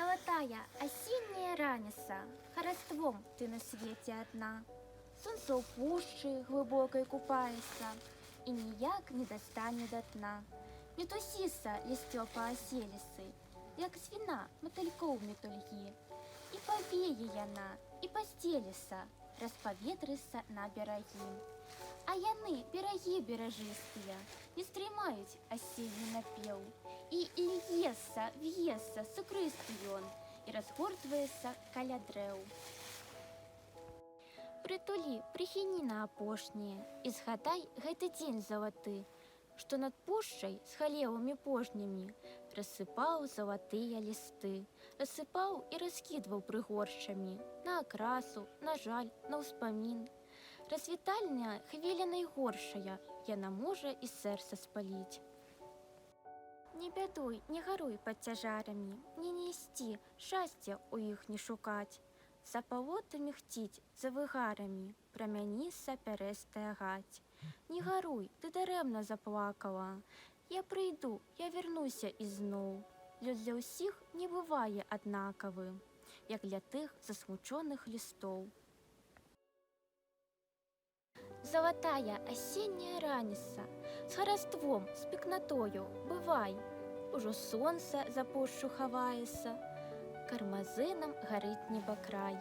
Золотая осенняя раница, Хараством ты на свете одна. Солнце у пушчы глыбокай купаецца і ніяк не дастане да дна. Мітусіса лісцё па аселісы, як свіна матылькоў метульгі. І павее яна, і пасцеліса, распаветрыса на берагі. А яны, берагі беражыстыя, не стрымаюць асенні напеў. І льецца, в'ецца, сукрысты ён, і разгортваецца каля дрэў. Прытулі, прыхіні на апошняе, і згадай гэты дзень залаты, што над пушчай з халевымі пожнямі рассыпаў залатыя лісты, рассыпаў і раскідваў прыгоршчамі на акрасу, на жаль, на ўспамін. Развітальная хвіля найгоршая, яна можа і сэрца спаліць. Не бядуй, не гаруй пад цяжарамі, не несці, шчасця ў іх не шукаць. За палотамі хціць, за выгарамі, прамяніса пярэстая гаць. Не гаруй, ты дарэмна заплакала. Я прыйду, я вярнуся ізноў. Лёс для ўсіх не бывае аднакавы, як для тых засмучоных лістоў. Золотая осенняя раніца, з хараством, з пекнатою, бывай. Ужо сонца за пушчу хаваецца, кармазынам гарыць небакрай.